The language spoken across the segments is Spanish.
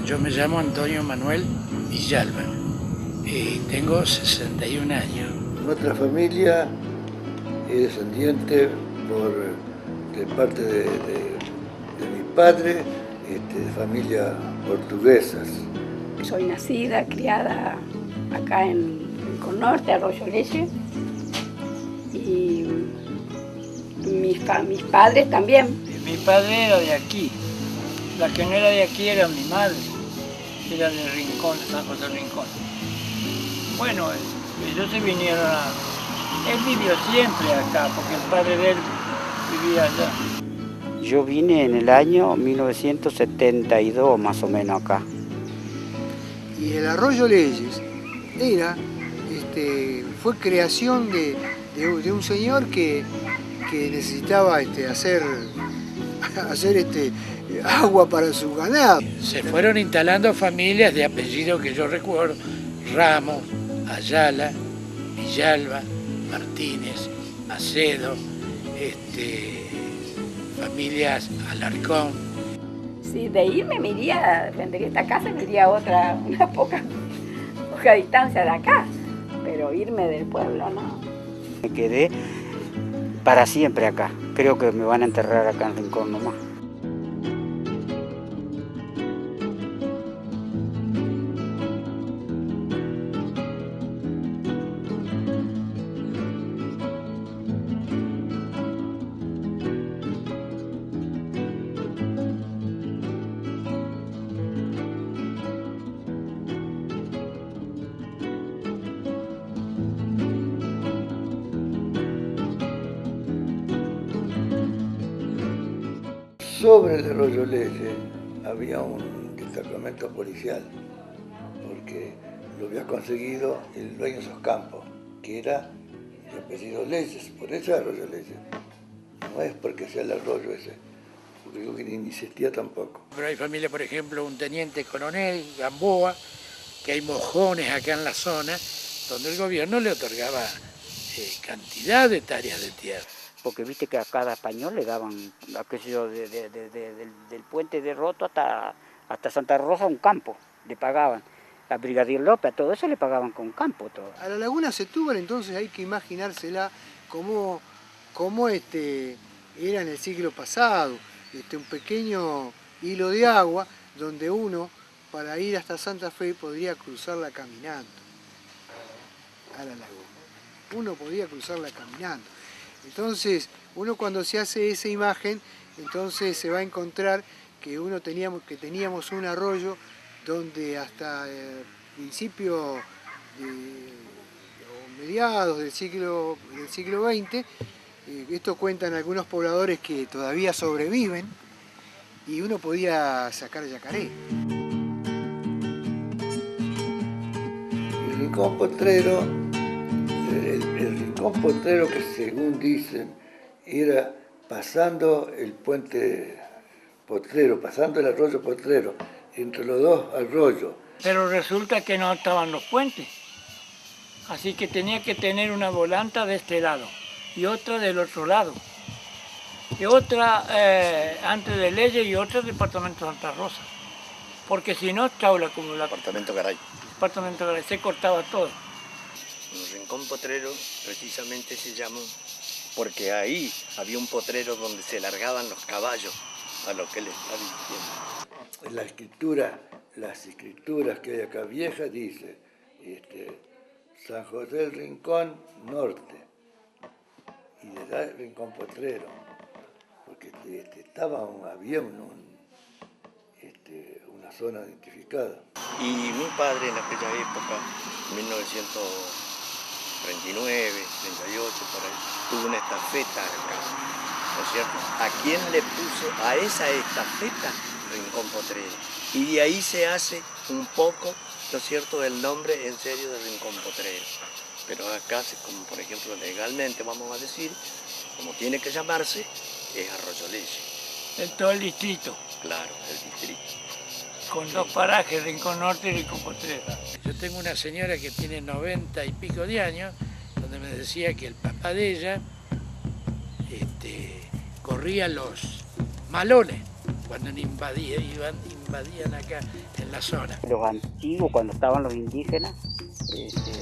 Yo me llamo Antonio Manuel Villalba y tengo 61 años. Nuestra familia es descendiente de parte de mi padre, de familia portuguesas. Soy nacida, criada acá en Connorte, Arroyo Leche, y mis padres también. Mi padre era de aquí, la que no era de aquí era mi madre, era de Rincón, de San José del Rincón. Bueno, ellos se vinieron Él vivió siempre acá, porque el padre de él vivía allá. Yo vine en el año 1972 más o menos acá. Y el Arroyo Leyes fue creación de un señor que necesitaba hacer agua para su ganado. Se fueron instalando familias de apellido que yo recuerdo: Ramos, Ayala, Villalba, Martínez, Macedo, familias Alarcón. Si de irme me iría, de esta casa me iría a una poca distancia de acá, pero irme del pueblo no. Me quedé para siempre acá. Creo que me van a enterrar acá en Rincón nomás. Sobre el Arroyo Leyes había un destacamento policial, porque lo había conseguido el dueño de esos campos, que era de apellido Leyes, por eso es Arroyo Leyes. No es porque sea el arroyo ese, porque creo que ni existía tampoco. Pero hay familia, por ejemplo, un teniente coronel, Gamboa, que hay mojones acá en la zona, donde el gobierno le otorgaba cantidad de hectáreas de tierra. Porque viste que a cada español le daban, qué sé yo, del puente de Roto hasta Santa Rosa un campo, le pagaban. A Brigadier López, a todo eso le pagaban con campo todo. A la laguna Setúbal entonces hay que imaginársela como era en el siglo pasado, un pequeño hilo de agua donde uno, para ir hasta Santa Fe, podría cruzarla caminando a la laguna. Uno podía cruzarla caminando. Entonces, uno cuando se hace esa imagen, entonces se va a encontrar que teníamos un arroyo donde hasta principio o mediados del siglo XX, esto cuentan algunos pobladores que todavía sobreviven, y uno podía sacar yacaré. El Rincón Potrero, el Rincón Potrero, que según dicen era pasando el puente Potrero, pasando el arroyo Potrero, entre los dos arroyos. Pero resulta que no estaban los puentes, así que tenía que tener una volanta de este lado y otra del otro lado, y otra antes de Leyes y otra del departamento de Santa Rosa, porque si no, chaula como la... Departamento Garay. Departamento Garay, se cortaba todo. El Rincón Potrero precisamente se llamó porque ahí había un potrero donde se largaban los caballos, a lo que le está diciendo. Las escrituras que hay acá viejas dice San José del Rincón Norte, y le da el Rincón Potrero, porque había una zona identificada. Y mi padre en aquella época, 1939, 38, por ahí, tuvo una estafeta acá, ¿no es cierto? ¿A quién le puso a esa estafeta Rincón Potrero? Y de ahí se hace un poco, ¿no es cierto?, el nombre en serio de Rincón Potrero. Pero acá, como por ejemplo legalmente vamos a decir, como tiene que llamarse, es Arroyo Leyes. En todo el distrito. Claro, el distrito. Con dos parajes, Rincón Norte y Rincón Potrero. Yo tengo una señora que tiene 90 y pico de años, donde me decía que el papá de ella corría los malones cuando invadían acá en la zona. Los antiguos, cuando estaban los indígenas,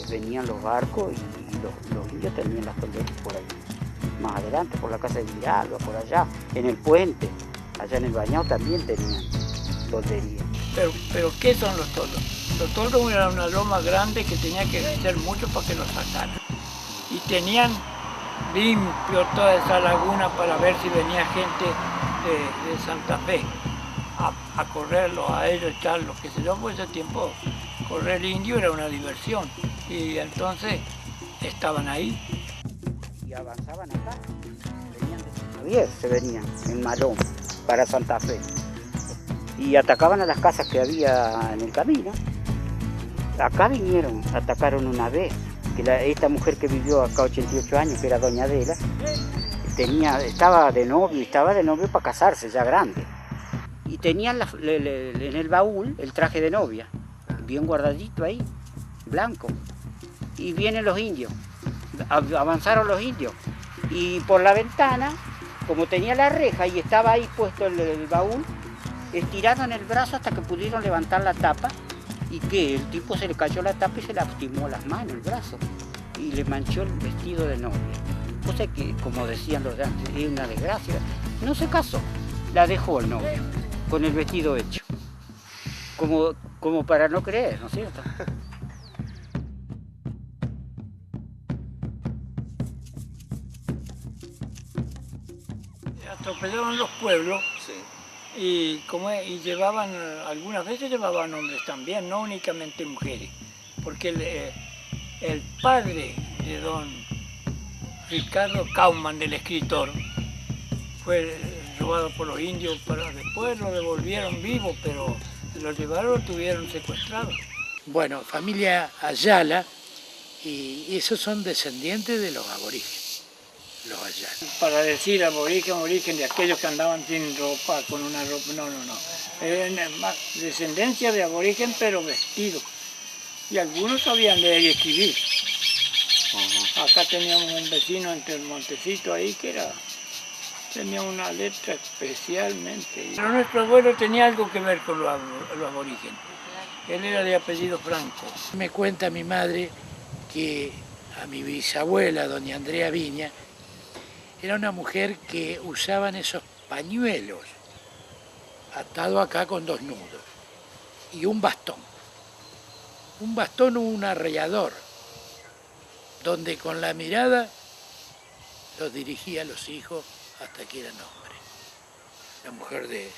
venían los barcos y los indios tenían las tolderías por ahí. Más adelante, por la casa de Villalba, por allá, en el puente, allá en el Bañado también tenían tolderías. Pero ¿qué son los toldos? Los toldos eran una loma grande que tenía que crecer mucho para que los sacaran. Y tenían limpio toda esa laguna para ver si venía gente de Santa Fe a correrlos, a ellos, echarlos, que se yo, por ese tiempo correr indio era una diversión. Y entonces estaban ahí. Y avanzaban acá, venían de San Javier, se venían en Malón para Santa Fe. Y atacaban a las casas que había en el camino. Acá vinieron, atacaron una vez, que esta mujer que vivió acá 88 años, que era doña Adela, estaba de novio para casarse, ya grande. Y tenían en el baúl el traje de novia, bien guardadito ahí, blanco. Y vienen los indios, avanzaron los indios. Y por la ventana, como tenía la reja y estaba ahí puesto el baúl, estiraron el brazo hasta que pudieron levantar la tapa. Y que el tipo se le cayó la tapa y se le lastimó las manos, el brazo, y le manchó el vestido de novia. Cosa que, como decían los de antes, es una desgracia. No se casó, la dejó el novio, con el vestido hecho. Como para no creer, ¿no es cierto? Atropellaron los pueblos. Sí. Y llevaban, algunas veces llevaban hombres también, no únicamente mujeres, porque el padre de don Ricardo Kauman, del escritor, fue robado por los indios, pero después lo devolvieron vivo, pero lo llevaron, lo tuvieron secuestrado. Bueno, familia Ayala, y esos son descendientes de los aborígenes. Los Ayala. Para decir aborigen de aquellos que andaban sin ropa, con una ropa, no. Eran más descendencia de aborigen, pero vestidos. Y algunos sabían leer y escribir. Acá teníamos un vecino entre el montecito ahí que tenía una letra especialmente. Pero nuestro abuelo tenía algo que ver con los aborígenes. Él era de apellido Franco. Me cuenta mi madre que a mi bisabuela, doña Andrea Viña, era una mujer que usaban esos pañuelos atado acá con 2 nudos y un bastón. Un bastón o un arrollador, donde con la mirada los dirigía a los hijos hasta que eran hombres. Una mujer de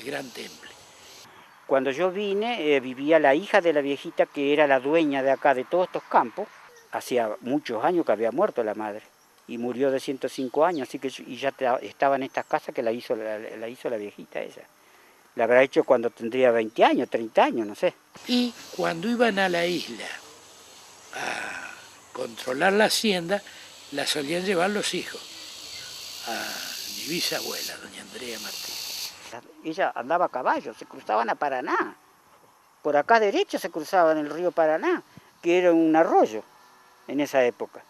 gran temple. Cuando yo vine, vivía la hija de la viejita que era la dueña de acá, de todos estos campos. Hacía muchos años que había muerto la madre. Y murió de 105 años, así que ya estaba en estas casas que la hizo la viejita ella. La habrá hecho cuando tendría 20 años, 30 años, no sé. Y cuando iban a la isla a controlar la hacienda, la solían llevar los hijos. A mi bisabuela, doña Andrea Martínez. Ella andaba a caballo, se cruzaban a Paraná. Por acá derecho se cruzaban el río Paraná, que era un arroyo en esa época.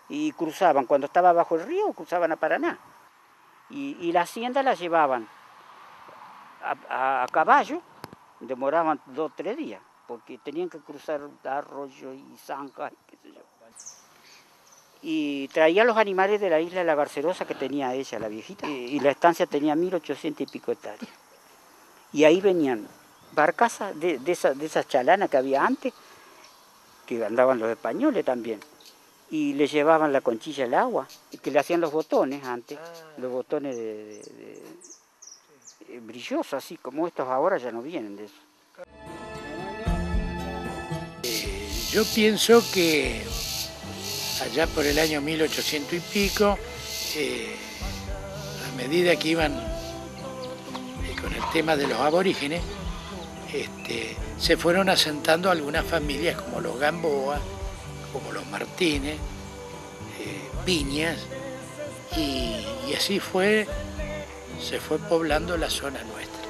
Y cruzaban, cuando estaba bajo el río, cruzaban a Paraná. Y la hacienda la llevaban a caballo, demoraban 2 o 3 días, porque tenían que cruzar arroyos y zanjas, qué sé yo. Y traían los animales de la isla de la Barcerosa que tenía ella, la viejita, y la estancia tenía 1800 y pico hectáreas. Y ahí venían barcazas de esas chalanas que había antes, que andaban los españoles también. Y le llevaban la conchilla al agua, que le hacían los botones antes, los botones brillosos, así como estos ahora ya no vienen de eso. Yo pienso que allá por el año 1800 y pico, a medida que iban con el tema de los aborígenes, se fueron asentando algunas familias como los Gamboa, como los Martínez, Viñas, y así se fue poblando la zona nuestra.